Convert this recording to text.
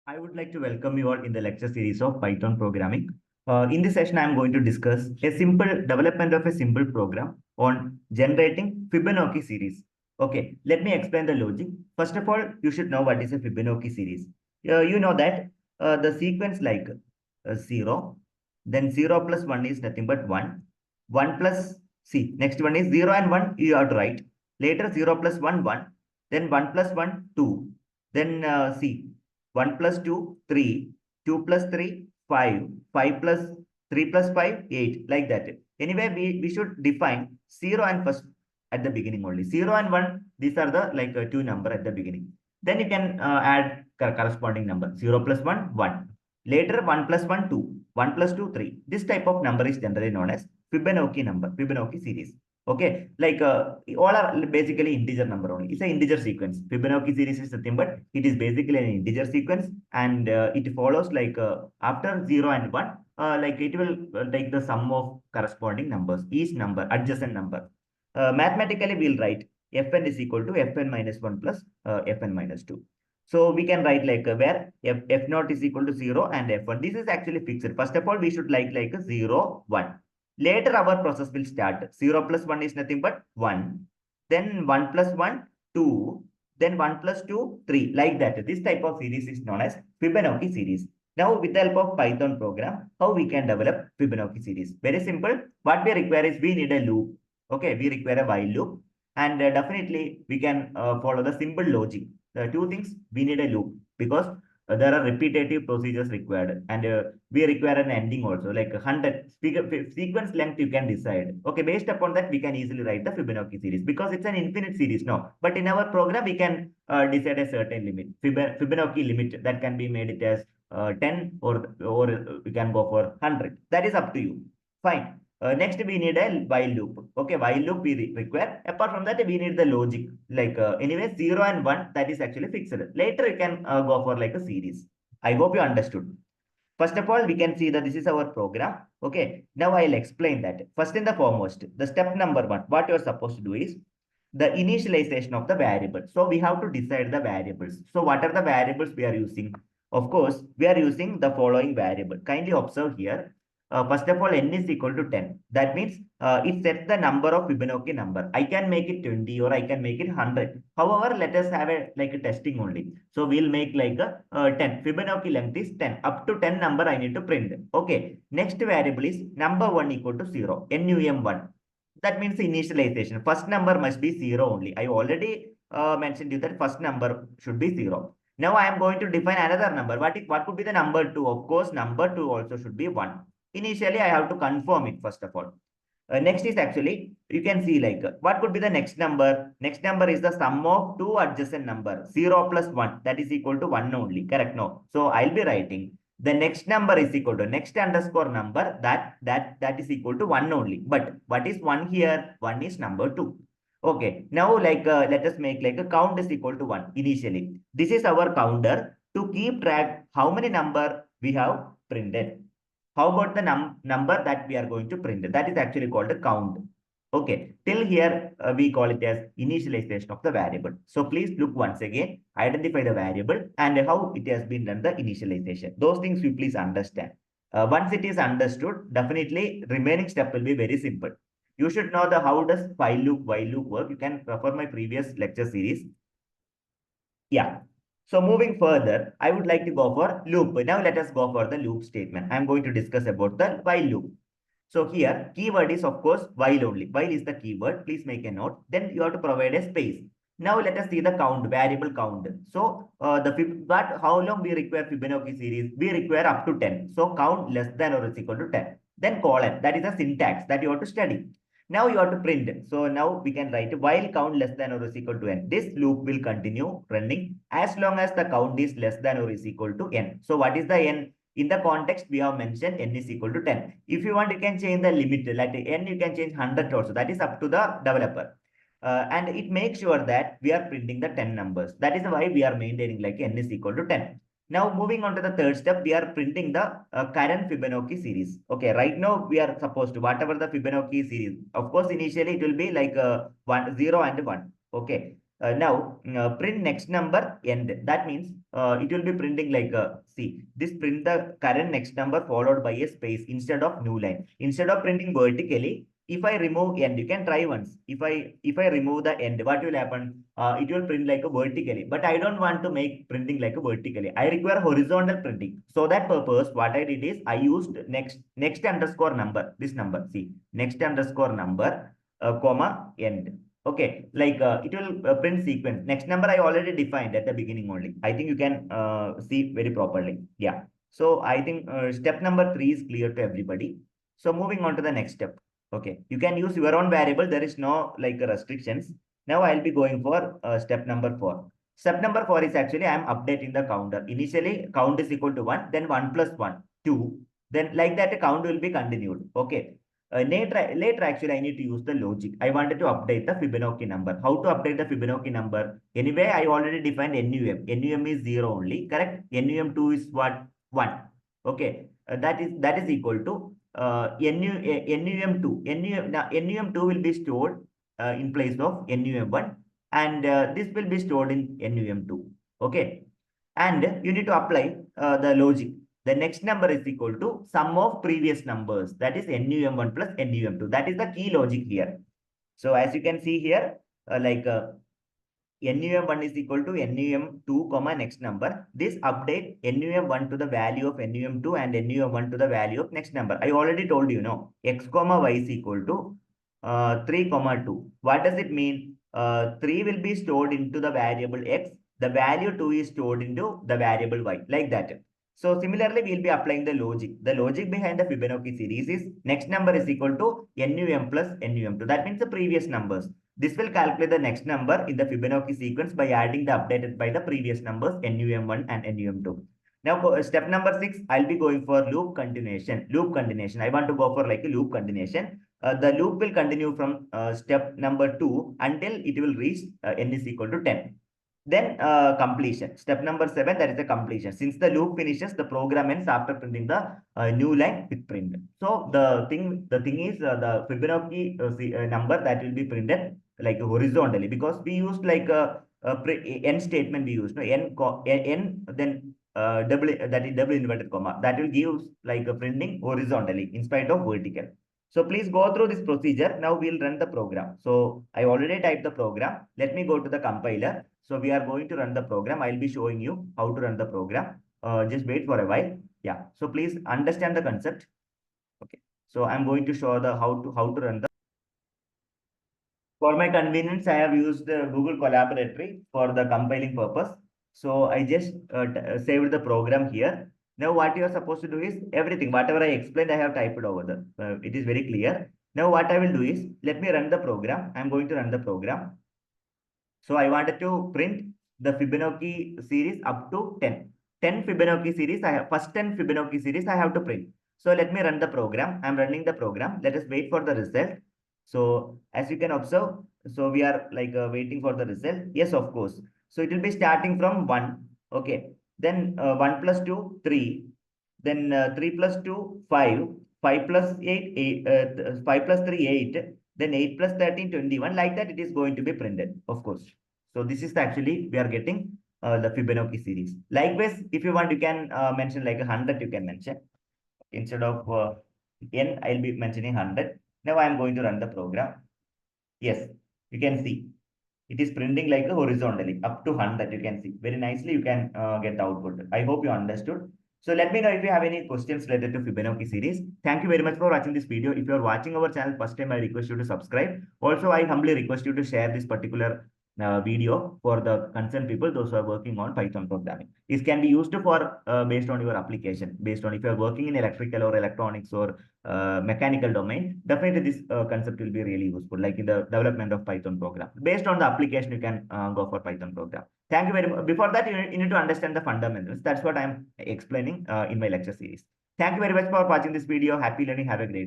I would like to welcome you all in the lecture series of Python programming. In this session, I am going to discuss a simple development of a simple program on generating Fibonacci series. Okay, let me explain the logic. First of all, you should know what is a Fibonacci series. You know that the sequence like 0, then 0 plus 1 is nothing but 1. 1 plus, see, next one is 0 and 1, you have to write. Later 0 plus 1, 1. Then 1 plus 1, 2. Then see, 1 plus 2, 3, 2 plus 3, 5, 5 plus 3 plus 5, 8, like that. Anyway, we should define 0 and first at the beginning only. 0 and 1, these are the two number at the beginning. Then you can add corresponding number. 0 plus 1, 1. Later, 1 plus 1, 2. 1 plus 2, 3. This type of number is generally known as Fibonacci number, Fibonacci series. Okay, all are basically integer number only. It's an integer sequence. Fibonacci series is nothing but it is basically an integer sequence, and it follows after 0 and 1, it will take the sum of corresponding numbers, each number, adjacent number. Mathematically, we'll write fn is equal to fn minus 1 plus fn minus 2. So we can write where f naught is equal to 0 and f1. This is actually fixed. First of all, we should like a 0, 1. Later, our process will start. 0 plus 1 is nothing but 1. Then 1 plus 1, 2. Then 1 plus 2, 3. Like that. This type of series is known as Fibonacci series. Now, with the help of Python program, how we can develop Fibonacci series? Very simple. What we require is we need a loop. Okay, we require a while loop. And definitely, we can follow the simple logic. The two things, we need a loop because there are repetitive procedures required, and we require an ending also, like 100 sequence length you can decide. Okay, based upon that, we can easily write the Fibonacci series because it's an infinite series. No, but in our program, we can decide a certain limit, Fibonacci limit that can be made it as 10, or we can go for 100. That is up to you. Fine. Next, we need a while loop. Okay, while loop we require. Apart from that, we need the logic. Anyway, 0 and 1, that is actually fixed. Later, you can go for like a series. I hope you understood. First of all, we can see that this is our program. Okay, now I'll explain that. First and the foremost, the step number 1, what you're supposed to do is the initialization of the variable. So we have to decide the variables. So what are the variables we are using? Of course, we are using the following variable. Kindly observe here. First of all, n is equal to 10. That means it sets the number of Fibonacci number. I can make it 20 or I can make it 100. However, let us have a testing only. So we'll make like a 10. Fibonacci length is 10. Up to 10 number I need to print. Okay. Next variable is number 1 equal to 0. NUM1. That means initialization. First number must be 0 only. I already mentioned you that first number should be 0. Now I am going to define another number. What could be the number 2? Of course, number 2 also should be 1. Initially, I have to confirm it first of all. Next is actually, you can see what could be the next number? Next number is the sum of two adjacent number, 0 plus 1. That is equal to 1 only. Correct? No. So I'll be writing the next number is equal to next underscore number that is equal to 1 only. But what is 1 here? 1 is number 2. Okay. Now let us make like a count is equal to 1 initially. This is our counter to keep track how many number we have printed. How about the number that we are going to print? That is actually called a count. Okay, till here we call it as initialization of the variable. So please look once again, identify the variable and how it has been done the initialization. Those things you please understand. Once it is understood, definitely remaining step will be very simple. You should know the how does while loop work. You can refer my previous lecture series. Yeah. So moving further, I would like to go for loop. Now let us go for the loop statement. I'm going to discuss about the while loop. So here, keyword is of course while only. While is the keyword. Please make a note. Then you have to provide a space. Now let us see the count, variable count. So how long we require Fibonacci series? We require up to 10. So count less than or is equal to 10. Then colon. That is a syntax that you have to study. Now you have to print. So now we can write while count less than or is equal to n. This loop will continue running as long as the count is less than or is equal to n. So what is the n? In the context, we have mentioned n is equal to 10. If you want, you can change the limit. Like n, you can change 100 also. That is up to the developer. And it makes sure that we are printing the 10 numbers. That is why we are maintaining like n is equal to 10. Now moving on to the third step, we are printing the current Fibonacci series. Okay, right now we are supposed to whatever the Fibonacci series. Of course, initially it will be like 0 and 1. Okay, Now print next number end. That means it will be printing like see this print the current next number followed by a space instead of new line. Instead of printing vertically, if I remove end, you can try once. If I remove the end, what will happen? It will print like a vertically. But I don't want to make printing like a vertically. I require horizontal printing. So that purpose, what I did is I used next underscore number. This number, see next underscore number, comma end. Okay, like it will print sequence. Next number I already defined at the beginning only. I think you can see very properly. Yeah. So I think step number 3 is clear to everybody. So moving on to the next step. Okay, you can use your own variable. There is no like restrictions. Now I'll be going for step number 4. Step number 4 is actually I am updating the counter. Initially count is equal to 1, then 1 plus 1, 2. Then like that the count will be continued. Okay. Later, actually, I need to use the logic. I wanted to update the Fibonacci number. How to update the Fibonacci number? Anyway, I already defined NUM. NUM is 0 only, correct? NUM2 is what? 1. Okay. That is equal to NUM2. NUM2 will be stored in place of NUM1, and this will be stored in NUM2. Okay. And you need to apply the logic. The next number is equal to sum of previous numbers. That is NUM1 plus NUM2. That is the key logic here. So as you can see here, NUM1 is equal to NUM2, comma next number. This update NUM1 to the value of NUM2 and NUM1 to the value of next number. I already told you, no, x comma y is equal to 3 comma 2. What does it mean? 3 will be stored into the variable x. The value 2 is stored into the variable y, like that. So similarly, we'll be applying the logic. The logic behind the Fibonacci series is next number is equal to NUM plus NUM2. That means the previous numbers. This will calculate the next number in the Fibonacci sequence by adding the updated by the previous numbers NUM1 and NUM2. Now, step number 6, I'll be going for loop continuation. Loop continuation. I want to go for like a loop continuation. The loop will continue from step number 2 until it will reach n is equal to 10. Then completion. Step number 7, that is the completion. Since the loop finishes, the program ends after printing the new line with print. So the thing is the Fibonacci number that will be printed like horizontally, because we used like a n statement we used, no? N then double, that is double inverted comma, that will give like a printing horizontally in spite of vertical. So please go through this procedure. Now we'll run the program. So I already typed the program. Let me go to the compiler. So we are going to run the program. I'll be showing you how to run the program. Just wait for a while. Yeah. So please understand the concept. Okay. So I'm going to show the how to run the. For my convenience, I have used Google Collaboratory for the compiling purpose. So I just saved the program here. Now what you are supposed to do is everything, whatever I explained, I have typed over there. It is very clear. Now what I will do is, let me run the program. I'm going to run the program. So I wanted to print the Fibonacci series up to 10. 10 Fibonacci series, first 10 Fibonacci series I have to print. So let me run the program. I'm running the program. Let us wait for the result. So as you can observe, so we are like waiting for the result. Yes, of course. So it will be starting from 1. Okay. Then 1 plus 2, 3. Then 3 plus 2, 5. 5 plus 8, 5 plus 3, 8. Then 8 plus 13, 21. Like that, it is going to be printed, of course. So this is actually, we are getting the Fibonacci series. Likewise, if you want, you can mention like 100, you can mention. Instead of n, I'll be mentioning 100. Now I am going to run the program. Yes, you can see it is printing like horizontally up to 100. You can see very nicely. You can get the output. I hope you understood. So let me know if you have any questions related to Fibonacci series. Thank you very much for watching this video. If you are watching our channel first time, I request you to subscribe. Also, I humbly request you to share this particular video for the concerned people, those who are working on Python programming. This can be used for based on your application, based on if you are working in electrical or electronics or mechanical domain. Definitely this concept will be really useful, like in the development of Python program. Based on the application, you can go for Python program. Thank you very much. Before that, you need to understand the fundamentals. That's what I'm explaining in my lecture series. Thank you very much for watching this video. Happy learning. Have a great day.